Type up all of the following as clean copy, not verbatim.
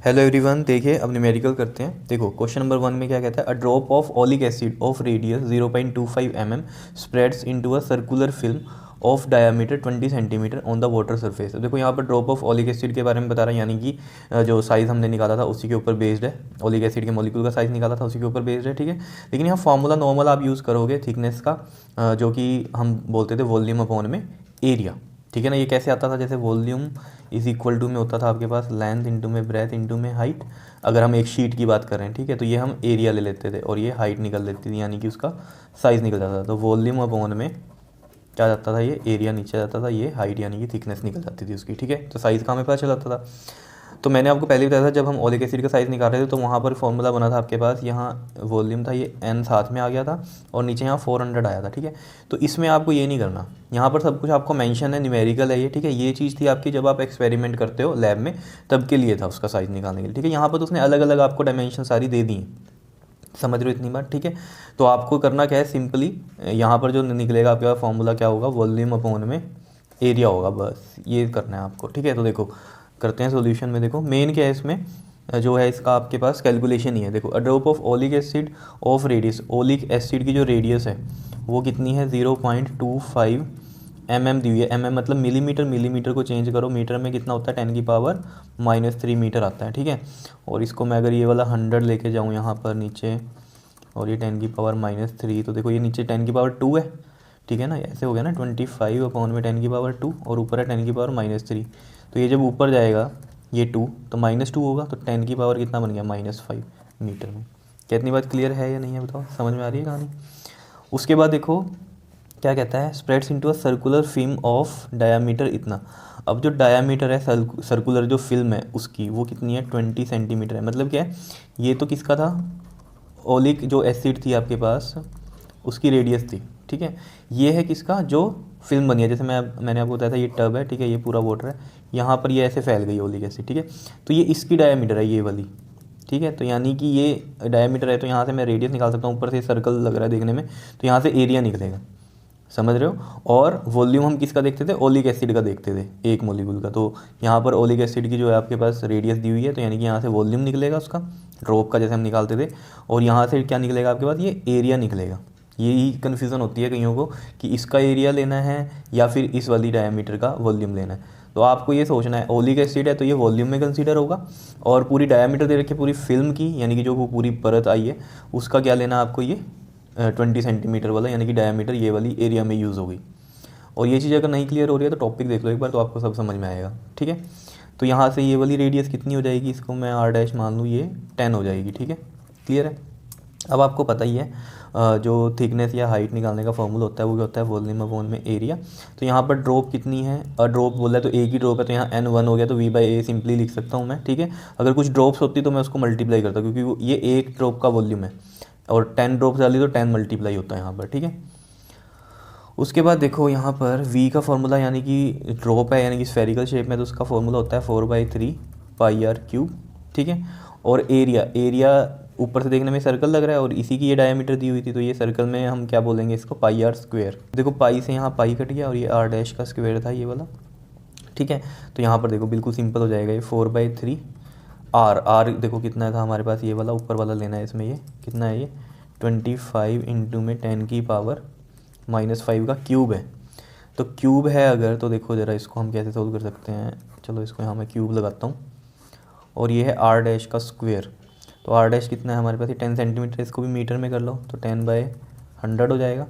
Hello everyone, देखिए अब numerical करते हैं। देखो क्वेश्चन नंबर 1 में क्या कहता है, a drop of oleic acid of radius 0.25 mm spreads into a circular film of diameter 20 centimetre on the water surface. देखो यहाँ पर ड्रॉप ऑफ ओलिक एसिड के बारे में बता रहा है, यानी कि जो साइज़ हमने निकाला था उसी के ऊपर बेस्ड है। ओलिक एसिड के मॉलिक्यूल का साइज़ निकाला था उसी के ऊपर बेस्ड है, ठीक है। लेकिन यहाँ फार्मूला नॉर्मल आप यूज़ करोगे थिकनेस का, जो कि हम बोलते थे वॉल्यूम अपॉन में एरिया, ठीक है ना। ये कैसे आता था, जैसे वॉल्यूम इज इक्वल टू में होता था आपके पास लेंथ इंटू में ब्रेथ इंटू में हाइट। अगर हम एक शीट की बात कर रहे हैं, ठीक है, तो ये हम एरिया ले लेते थे और ये हाइट निकल लेती थी, यानी कि उसका साइज़ निकल जाता था। तो वॉल्यूम अपॉन में क्या जाता था, ये एरिया नीचे जाता था, ये हाइट यानी कि थिकनेस निकल जाती थी उसकी, ठीक है। तो साइज़ का हमें पता चल जाता था। तो मैंने आपको पहले बताया था, जब हम ओलिक एसिड का साइज़ निकाल रहे थे तो वहाँ पर फॉर्मूला बना था आपके पास, यहाँ वॉल्यूम था, ये n साथ में आ गया था और नीचे यहाँ 400 आया था, ठीक है। तो इसमें आपको ये नहीं करना, यहाँ पर सब कुछ आपको मेंशन है, न्यूमेरिकल है ये, ठीक है। ये चीज़ थी आपकी जब आप एक्सपेरिमेंट करते हो लैब में, तब के लिए था उसका साइज़ निकालने के लिए, ठीक है। यहाँ पर तो उसने अलग अलग आपको डायमेंशन सारी दे दी हैं, समझ रहे हो इतनी बात, ठीक है। तो आपको करना क्या है, सिंपली यहाँ पर जो निकलेगा आपके पास फॉर्मूला क्या होगा, वॉल्यूम अपॉन में एरिया होगा, बस ये करना है आपको, ठीक है। तो देखो करते हैं सॉल्यूशन में। देखो मेन क्या है इसमें, जो है इसका आपके पास कैलकुलेशन ही है। देखो a drop of oleic acid of radius, oleic acid की जो रेडियस है वो कितनी है, 0.25 mm दी हुई है। mm मतलब मिलीमीटर, मिलीमीटर को चेंज करो मीटर में कितना होता है, 10⁻³ मीटर आता है, ठीक है। और इसको मैं अगर ये वाला 100 लेके जाऊँ यहाँ पर नीचे, और ये 10⁻³ तो देखो ये नीचे 10⁻2 है, ठीक है ना। ऐसे हो गया ना, 25 अपॉन में 10⁻2 और ऊपर है 10⁻³ तो ये जब ऊपर जाएगा ये 2 तो -2 होगा, तो 10 की पावर कितना बन गया, -5 मीटर में। क्या इतनी बात क्लियर है या नहीं है, बताओ, समझ में आ रही है कहानी। उसके बाद देखो क्या कहता है, spreads into a circular film of diameter इतना। अब जो डायामीटर है सर्कुलर जो फिल्म है उसकी, वो कितनी है, 20 सेंटीमीटर है। मतलब क्या है, ये तो किसका था, ओलिक जो एसिड थी आपके पास उसकी रेडियस थी, ठीक है। ये है किसका, जो फिल्म बनी है, जैसे मैंने आपको बताया था ये टब है, ठीक है, ये पूरा वाटर है, यहाँ पर ये ऐसे फैल गई ओलिक एसिड, ठीक है। तो ये इसकी डायमीटर है ये वाली, ठीक है। तो यानी कि ये डायमीटर है, तो यहाँ से मैं रेडियस निकाल सकता हूँ, ऊपर से सर्कल लग रहा है देखने में, तो यहाँ से एरिया निकलेगा, समझ रहे हो। और वॉल्यूम हम किसका देखते थे, ओलिक एसिड का देखते थे, एक मोलिक्यूल का। तो यहाँ पर ओलिक एसिड की जो है आपके पास रेडियस दी हुई है, तो यानी कि यहाँ से वॉल्यूम निकलेगा उसका, ड्रॉप का जैसे हम निकालते थे। और यहाँ से क्या निकलेगा आपके पास, ये एरिया निकलेगा। यही कन्फ्यूज़न होती है कईयों को कि इसका एरिया लेना है या फिर इस वाली डायमीटर का वॉल्यूम लेना है। तो आपको ये सोचना है, ओलिक एसिड है तो ये वॉल्यूम में कंसीडर होगा, और पूरी डायमीटर दे रखी है पूरी फिल्म की, यानी कि जो वो पूरी परत आई है उसका क्या लेना है आपको, ये 20 सेंटीमीटर वाला, यानी कि डायमीटर ये वाली एरिया में यूज़ होगी। और ये चीज़ अगर नहीं क्लियर हो रही है तो टॉपिक देख लो एक बार, तो आपको सब समझ में आएगा, ठीक है। तो यहाँ से ये वाली रेडियस कितनी हो जाएगी, इसको मैं r' मान लूँ, ये 10 हो जाएगी, ठीक है, क्लियर है। अब आपको पता ही है जो थिकनेस या हाइट निकालने का फॉर्मूला होता है वो क्या होता है, वॉल्यूम अपॉन में एरिया। तो यहाँ पर ड्रॉप कितनी है, ड्रॉप बोला है तो एक ही ड्रॉप है, तो यहाँ n1 हो गया, तो v/a सिंपली लिख सकता हूँ मैं, ठीक है। अगर कुछ ड्रॉप्स होती तो मैं उसको मल्टीप्लाई करता, क्योंकि ये एक ड्रॉप का वॉल्यूम है, और 10 ड्रॉप्स डाली तो 10 मल्टीप्लाई होता है यहाँ पर, ठीक है। उसके बाद देखो यहाँ पर v का फॉर्मूला, यानी कि ड्रॉप है यानी कि स्फेरिकल शेप में, तो उसका फॉर्मूला होता है 4/3 πr³, ठीक है। और एरिया, एरिया ऊपर से देखने में सर्कल लग रहा है और इसी की ये डायमीटर दी हुई थी, तो ये सर्कल में हम क्या बोलेंगे इसको, πr²। देखो पाई से यहाँ पाई कट गया और ये r' का स्क्वायर था ये वाला, ठीक है। तो यहाँ पर देखो बिल्कुल सिंपल हो जाएगा, ये 4/3 r देखो कितना था हमारे पास, ये वाला ऊपर वाला लेना है, इसमें ये कितना है, ये 25 इंटू में 10⁻⁻5 का क्यूब है। तो क्यूब है अगर, तो देखो ज़रा इसको हम कैसे सोल्व कर सकते हैं, चलो इसको यहाँ मैं क्यूब लगाता हूँ, और ये है r' का स्क्वायर। तो r' कितना है हमारे पास, ये 10 सेंटीमीटर, इसको भी मीटर में कर लो तो 10/100 हो जाएगा,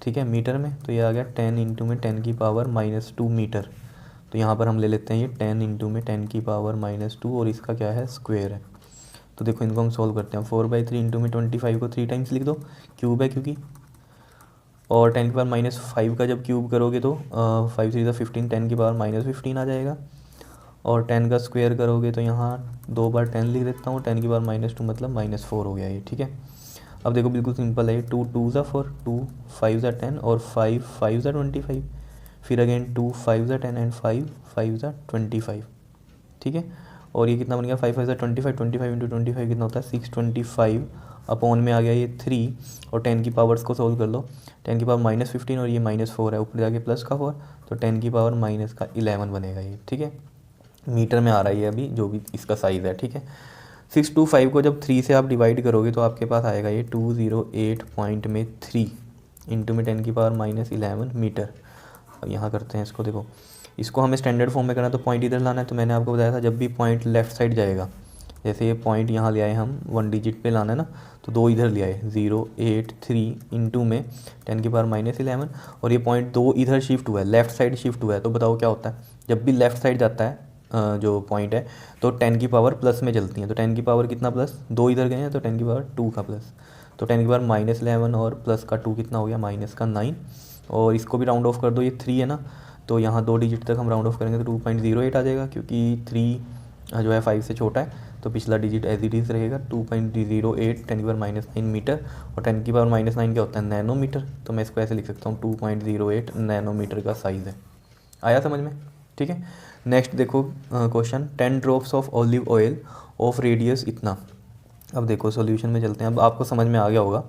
ठीक है, मीटर में। तो ये आ गया 10 इंटू में 10⁻⁻2 मीटर। तो यहाँ पर हम ले लेते हैं ये 10 इंटू में 10⁻⁻2 और इसका क्या है, स्क्वायर है। तो देखो इनको हम सोल्व करते हैं, 4/3 इंटू में 25 को 3 टाइम्स लिख दो, क्यूब है क्योंकि, और 10⁻⁻5 का जब क्यूब करोगे तो 5 3 15, 10⁻⁻15 आ जाएगा। और 10 का स्क्वायर करोगे तो यहाँ 2 बार 10 लिख देता हूँ, 10⁻⁻2 मतलब -4 हो गया ये, ठीक है। अब देखो बिल्कुल सिंपल है, 2 2 ज़ा 4, 2 5 ज़ा 10 और 5 5 ज़ा 25, फिर अगेन 2 5 ज़ा 10 एंड 5 5 ज़ा 25, ठीक है। और ये कितना बन गया, 5 5 ज़ा 25, 25 इंटू 25 कितना होता है, 625 अपॉन में आ गया ये 3, और 10 की पावर्स को सोल्व कर लो, 10 की पावर -15 और ये -4 है, ऊपर जाके प्लस का 4, तो 10 की पावर -11 बनेगा ये, ठीक है। मीटर में आ रहा है ये अभी जो भी इसका साइज़ है, ठीक है। 625 को जब 3 से आप डिवाइड करोगे तो आपके पास आएगा ये 208 पॉइंट में 3 इंटू में 10⁻11 मीटर। अब यहाँ करते हैं इसको, देखो इसको हमें स्टैंडर्ड फॉर्म में करना है तो पॉइंट इधर लाना है। तो मैंने आपको बताया था जब भी पॉइंट लेफ़्ट साइड जाएगा, जैसे ये पॉइंट यहाँ ले आए हम 1 डिजिट पे लाना है ना, तो 2 इधर ले आए 083 इंटू में 10⁻11 और ये पॉइंट 2 इधर शिफ्ट हुआ है, लेफ़्ट साइड शिफ्ट हुआ है। तो बताओ क्या होता है, जब भी लेफ़्ट साइड जाता है जो पॉइंट है तो 10 की पावर प्लस में चलती है। तो 10 की पावर कितना प्लस, 2 इधर गए हैं तो 10 की पावर 2 का प्लस, तो 10 की पावर -11 और प्लस का 2 कितना हो गया, माइनस का 9। और इसको भी राउंड ऑफ कर दो, ये 3 है ना, तो यहाँ 2 डिजिट तक हम राउंड ऑफ करेंगे तो 2.08 आ जाएगा, क्योंकि 3 जो है 5 से छोटा है तो पिछला डिजिट एज इट इज़ रहेगा। 2.08 10⁻9 मीटर, और 10⁻9 क्या होता है, नैनोमीटर। तो मैं इसको ऐसे लिख सकता हूँ 2.08 नैनोमीटर का साइज़ है। आया समझ में, ठीक है। नेक्स्ट देखो question, 10 drops of olive oil of radius इतना। अब देखो सॉल्यूशन में चलते हैं, अब आपको समझ में आ गया होगा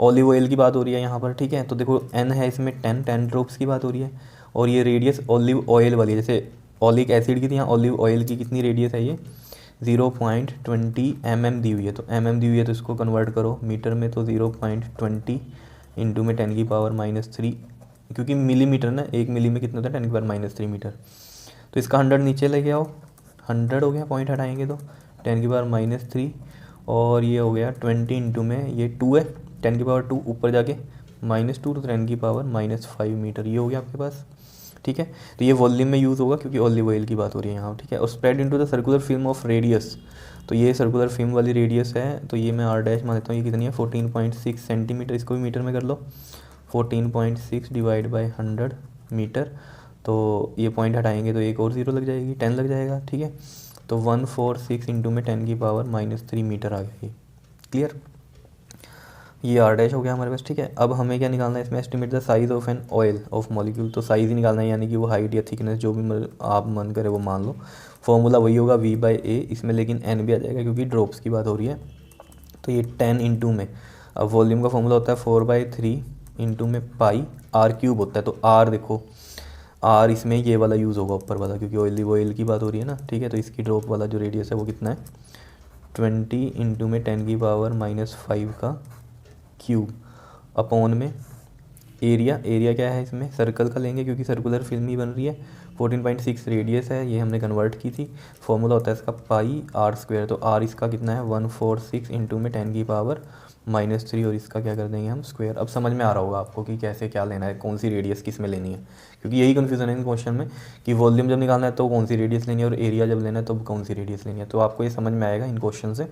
ऑलिव ऑयल की बात हो रही है यहाँ पर, ठीक है। तो देखो n है इसमें 10 ड्रॉप्स की बात हो रही है, और ये रेडियस ऑलिव ऑयल वाली है, जैसे ऑलिक एसिड की थी, यहाँ ऑलिव ऑयल की कितनी रेडियस है, ये 0.20 mm दी हुई है। तो mm दी हुई है तो इसको कन्वर्ट करो मीटर में, तो 0.20 इंटू में 10⁻³ क्योंकि मिलीमीटर ना, 1 मिली में कितना होता है 10⁻³ मीटर। तो इसका 100 नीचे लेके आओ, 100 हो गया, पॉइंट हटाएंगे तो 10⁻³ और ये हो गया 20 इंटू में ये 2 है, 10⁻2 ऊपर जाके -2 तो 10⁻5 मीटर, ये हो गया आपके पास, ठीक है। तो ये वॉल्यूम में यूज़ होगा क्योंकि ऑलिव ऑयल की बात हो रही है यहाँ, ठीक है। और spread into the circular film of radius, तो ये सर्कुलर फिल्म वाली रेडियस है, तो ये मैं r' मान लेता हूँ, ये कितनी है 14.6 सेंटीमीटर, इसको भी मीटर में कर लो, 14.6 डिवाइड बाई 100 मीटर। तो ये पॉइंट हटाएंगे तो एक और 0 लग जाएगी, 10 लग जाएगा, ठीक है। तो 146 इंटू में 10⁻³ मीटर आ गया ये, क्लियर। ये r' हो गया हमारे पास, ठीक है। अब हमें क्या निकालना है इसमें, estimate the size of an oil of molecule, तो साइज़ ही निकालना है, यानी कि वो हाइट या थिकनेस जो भी आप मन करे वो मान लो। फॉर्मूला वही होगा V/A, इसमें लेकिन n भी आ जाएगा क्योंकि ड्रॉप्स की बात हो रही है। तो ये 10 इंटू में, अब वॉल्यूम का फॉर्मूला होता है 4/3 इंटू में पाई r³ होता है। तो r देखो, r इसमें ये वाला यूज़ होगा ऊपर वाला, क्योंकि ऑयलिव ऑयल की बात हो रही है ना, ठीक है। तो इसकी ड्रॉप वाला जो रेडियस है वो कितना है 20 इंटू में 10⁻⁻5 का क्यूब अपॉन में एरिया क्या है इसमें, सर्कल का लेंगे क्योंकि सर्कुलर फिल्म ही बन रही है। 14.6 रेडियस है, ये हमने कन्वर्ट की थी। फॉर्मूला होता है इसका पाई r², तो r इसका कितना है 146 इंटू में 10⁻³ और इसका क्या कर देंगे हम स्क्वायर। अब समझ में आ रहा होगा आपको कि कैसे क्या लेना है, कौन सी रेडियस किस में लेनी है, क्योंकि यही कन्फ्यूज़न है क्वेश्चन में कि वॉल्यूम जब निकालना है तो कौन सी रेडियस लेनी है और एरिया जब लेना है तो कौन सी रेडियस लेनी है। तो आपको ये समझ में आएगा इन क्वेश्चन से,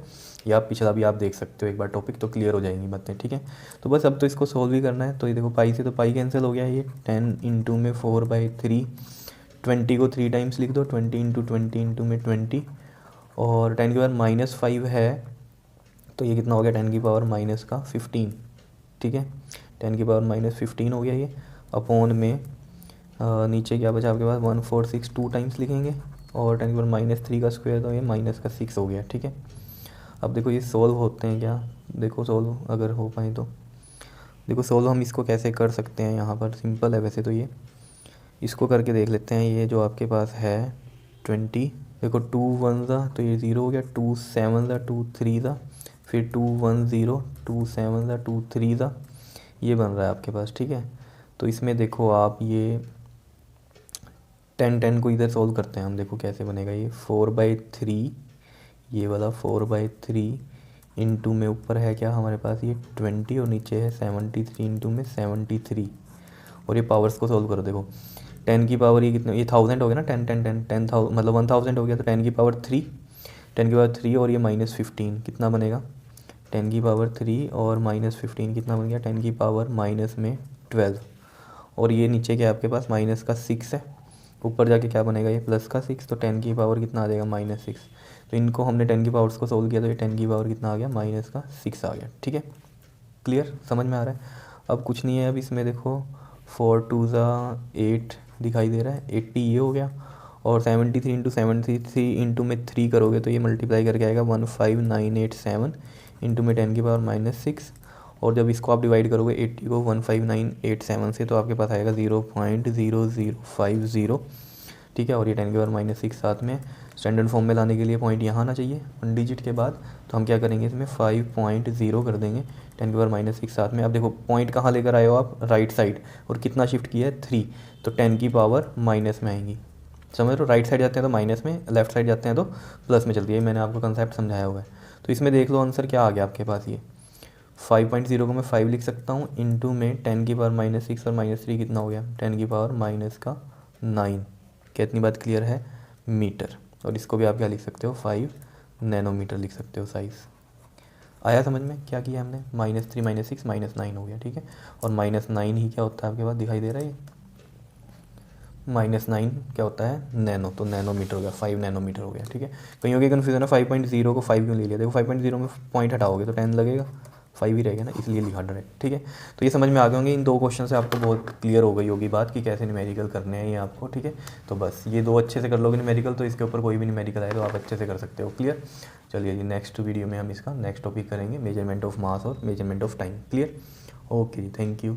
या पिछला भी आप देख सकते हो एक बार टॉपिक, तो क्लियर हो जाएंगी बातें, ठीक है। तो बस अब तो इसको सॉल्व ही करना है। तो ये देखो पाई से तो पाई कैंसिल हो गया, ये 10 इंटू में 4/3, 20 को 3 टाइम्स लिख दो, 20 इंटू 20 इंटू में 20, और 10⁻⁻5 है तो ये कितना हो गया 10⁻⁻15, ठीक है। 10⁻⁻15 हो गया ये, अपॉन में नीचे क्या बचा आपके पास 146 2 टाइम्स लिखेंगे, और 10⁻³ का स्क्वायर तो ये -6 हो गया, ठीक है। अब देखो ये सॉल्व होते हैं क्या, देखो सॉल्व अगर हो पाए तो देखो सॉल्व हम इसको कैसे कर सकते हैं, यहाँ पर सिंपल है वैसे तो ये, इसको करके देख लेते हैं। ये जो आपके पास है 20, देखो 2 1 ज़ा तो ये 0 हो गया, 2 7 ज़ा 2 3 ज़ा, फिर 2 1 0 2 7 ज़ा 2 3 ज़ा, ये बन रहा है आपके पास, ठीक है। तो इसमें देखो आप ये 10 को इधर सॉल्व करते हैं हम, देखो कैसे बनेगा ये 4/3, ये वाला 4/3 इंटू में ऊपर है क्या हमारे पास ये 20 और नीचे है 73 इंटू में 73, और ये पावर्स को सॉल्व करो। देखो 10 की पावर ये कितने, ये 1000 हो गया ना, 10 मतलब 1000 हो गया, तो 10 की पावर 3 और ये -15 कितना बनेगा 10 की पावर 3 और -15 कितना बन गया 10 की पावर -12, और ये नीचे क्या है आपके पास -6 है, ऊपर जाके क्या बनेगा ये +6, तो 10 की पावर कितना आ जाएगा -6। तो इनको हमने 10 की पावर्स को सोल्व किया तो ये 10 की पावर कितना आ गया -6 आ गया, ठीक है। क्लियर, समझ में आ रहा है। अब कुछ नहीं है, अब इसमें देखो 4 2 ज़ा 8 दिखाई दे रहा है, 80 ये हो गया, और 73 इंटू 73 इंटू में 3 करोगे तो ये मल्टीप्लाई करके आएगा 15987 इंटू में 10 की पावर -6, और जब इसको आप डिवाइड करोगे 80 को 15987 से तो आपके पास आएगा 0.0050 ठीक है, और ये 10⁻⁻6 साथ में स्टैंडर्ड फॉर्म में लाने के लिए पॉइंट यहाँ आना चाहिए 1 डिजिट के बाद। तो हम क्या करेंगे, इसमें 5.0 कर देंगे 10⁻⁻6 साथ में। अब देखो पॉइंट कहाँ लेकर आए हो आप, राइट साइड, और कितना शिफ्ट किया है 3, तो 10 की पावर माइनस में आएंगी। समझ रहे हो, राइट साइड जाते हैं तो माइनस में, लेफ्ट साइड जाते हैं तो प्लस में चलती है। मैंने आपको कंसेप्ट समझाया हुआ है। तो इसमें देख लो आंसर क्या आ गया आपके पास। ये 5.0 को मैं 5 लिख सकता हूँ, इंटू में 10 की पावर -6 और -3 कितना हो गया 10 की पावर -9। क्या इतनी बात क्लियर है, मीटर। और इसको भी आप क्या लिख सकते हो, 5 नैनोमीटर लिख सकते हो साइज़। आया समझ में क्या किया हमने, -3 -6 -9 हो गया, ठीक है। और -9 ही क्या होता है आपके पास, दिखाई दे रहा है ये -9 क्या होता है, नैनो, तो नैनोमीटर हो गया, 5 नैनोमीटर हो गया, ठीक है। कहीं हो गया कन्फ्यूजन है, 5.0 को 5 क्यों ले लिया, देखो 5.0 में पॉइंट हटाओगे तो 10 लगेगा, 5 ही रहेगा ना, इसलिए लिखा डायरेक्ट, ठीक है। तो ये समझ में आ गए होंगे, इन 2 क्वेश्चन से आपको बहुत क्लियर हो गई होगी बात कि कैसे न्यूमेरिकल करने हैं ये आपको, ठीक है। तो बस ये 2 अच्छे से कर लोगे न्यूमेरिकल, तो इसके ऊपर कोई भी न्यूमेरिकल आए तो आप अच्छे से कर सकते हो, क्लियर। चलिए जी, नेक्स्ट वीडियो में हम इसका नेक्स्ट टॉपिक करेंगे, मेजरमेंट ऑफ मास और measurement of time, clear. Okay जी, थैंक यू।